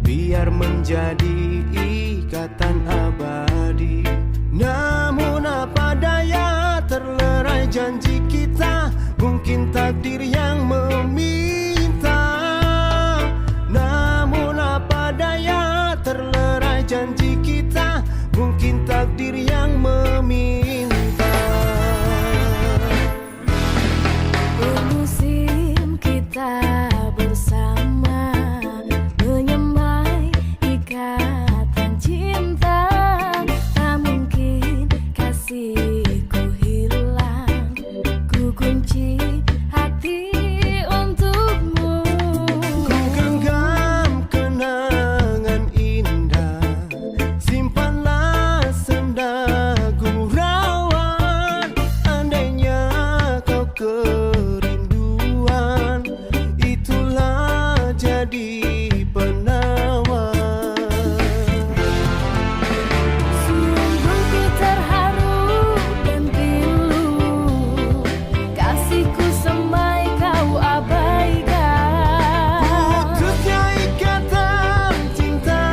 biar menjadi ikatan abadi. Namun apa daya, terlerai janji kita, mungkin takdir yang meminta. Namun apa daya, terlerai janji kita, mungkin takdir yang meminta. Musim kita bersama menyemai ikatan cinta. Tak mungkin kasihku hilang, ku kunci hati untukmu. Ku genggam kenangan indah, simpanlah senda gurauan. Andainya kau kerinduan, itulah jadi penawar. Sungguh ku terharu dan pilu, kasihku semai kau abaikan. Putusnya ikatan cinta,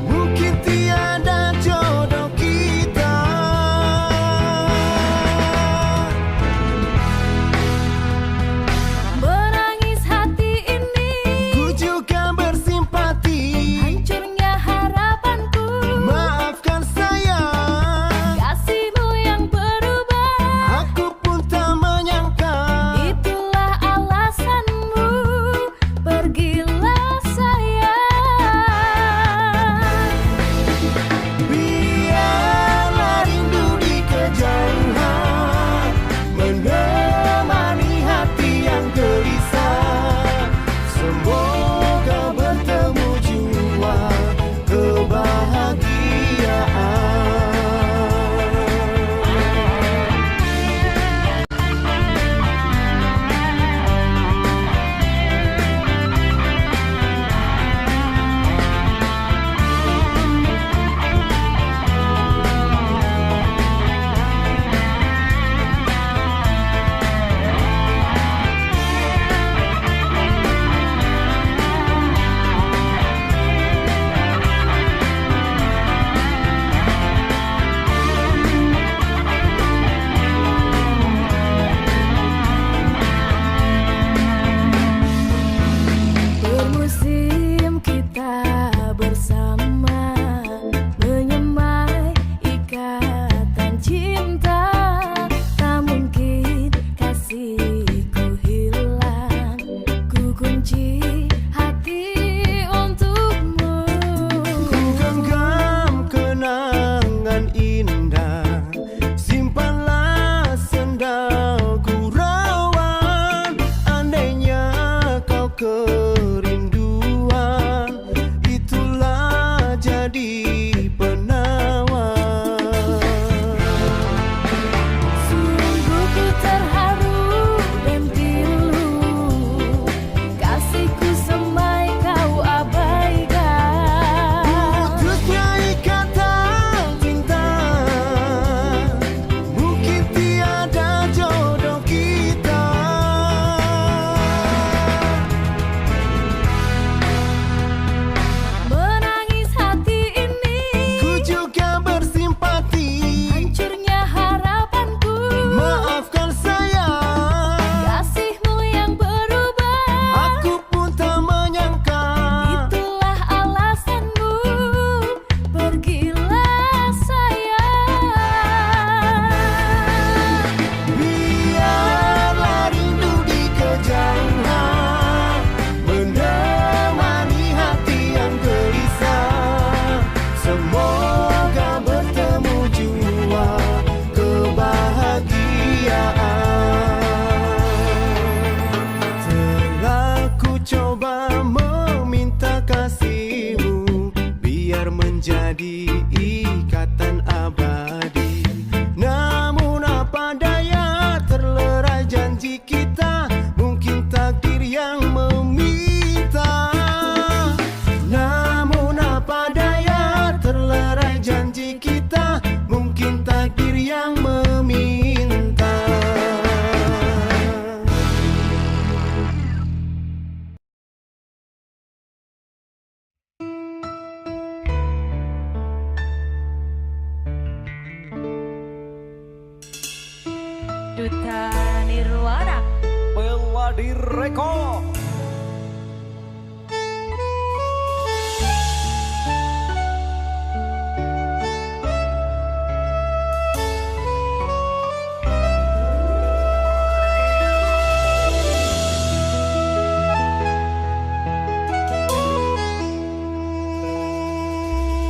mungkin tiada jodoh kita. Menangis hati ini, Ku juga bersimpati, hancurnya harapanku. maafkan sayang, Kasihmu yang berubah, aku pun tak menyangka. itulah alasanmu, pergilah sayang. Biarlah rindu di kejauhan menemani hati yang gelisah. Semoga bertemu jua kebahagiaan. Duta Nirwana. Peladi Reko.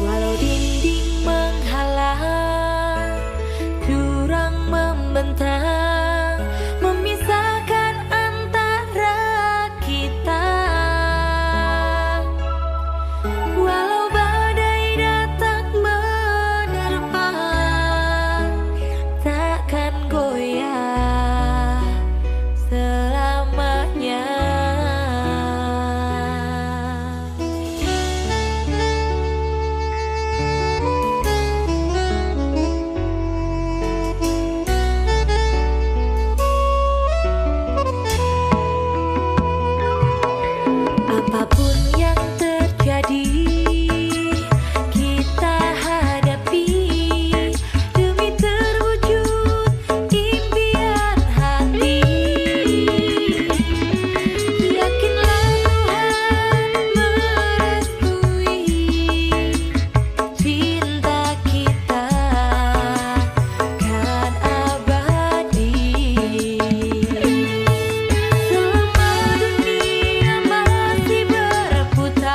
Walau dinding menghalang, jurang membentang, memisahkan antara kita. Walau badai datang menerpa, takkan goyah selamanya. Apapun yang terjadi, kita hadapi demi terwujud impian hati. Yakinlah Tuhan merestui cinta kita kan abadi. Selama dunia masih berputar,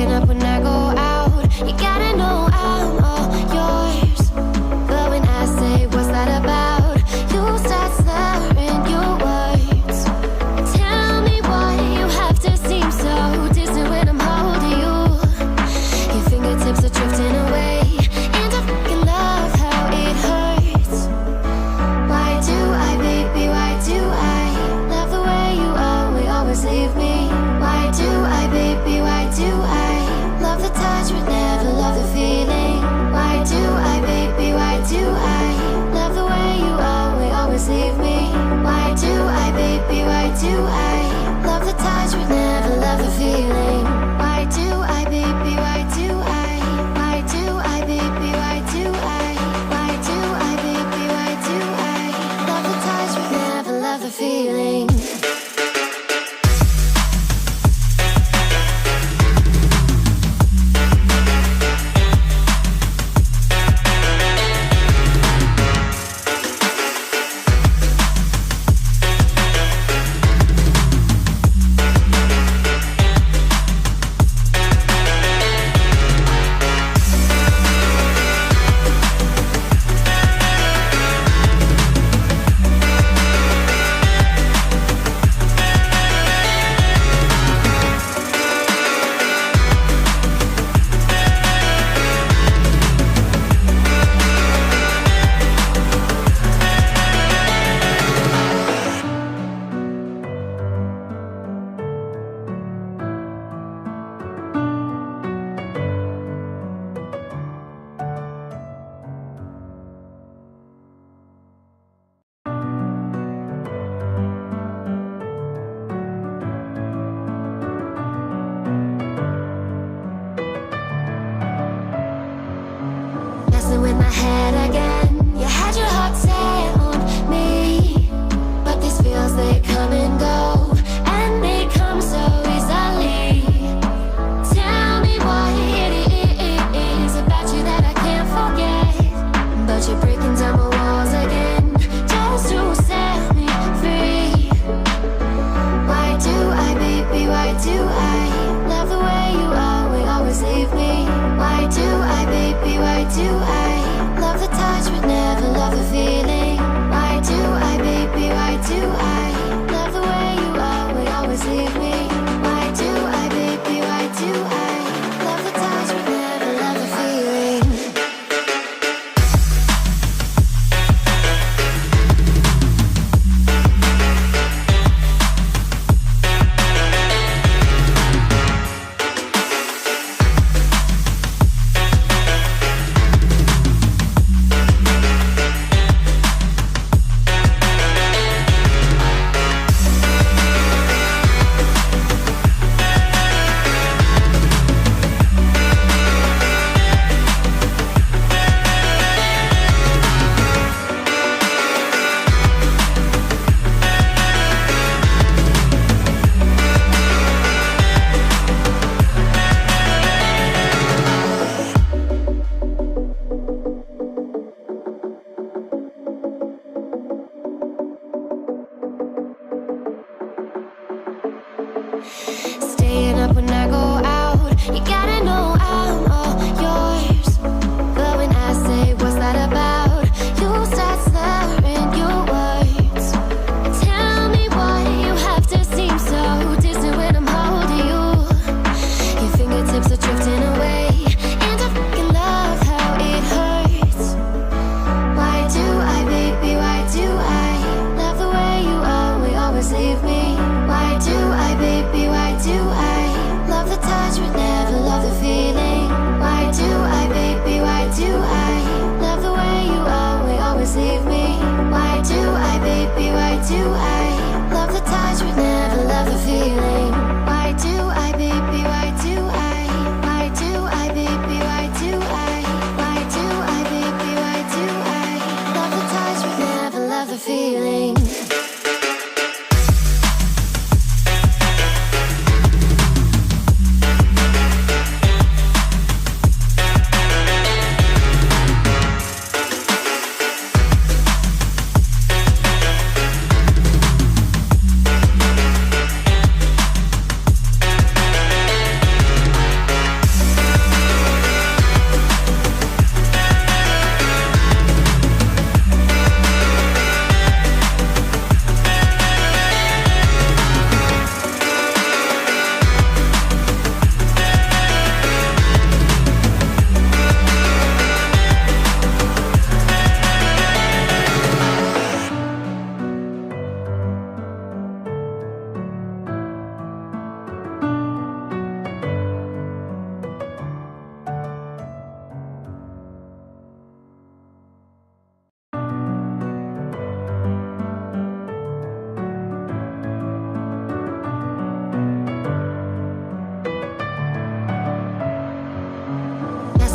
waking up when I go out. You gotta know I'm all yours. But when I say what's that about, you start slurring your words. Tell me why you have to seem so distant when I'm holding you. Your fingertips are drifting away, and I fucking love how it hurts. Why do I, baby, why do I love the way you always leave me? Why do I, baby, why do I love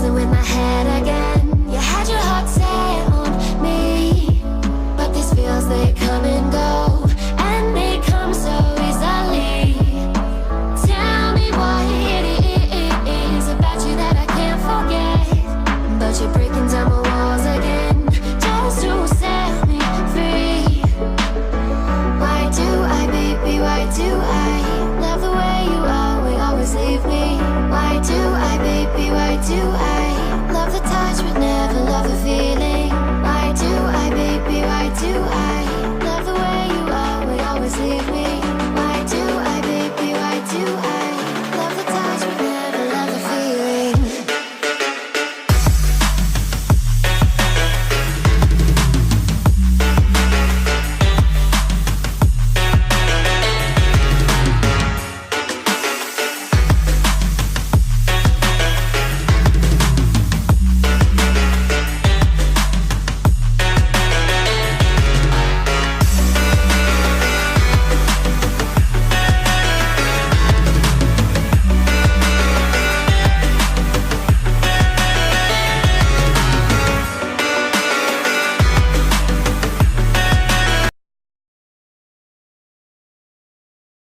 messing with my head again. You had your heart set on me, but these feels, they come and go, and they come so easily. Tell me what it is about you that I can't forget, but you're breaking down my walls again, just to set me free. Why do I, baby, why do I love the way you always leave me? Why do I, baby, why do I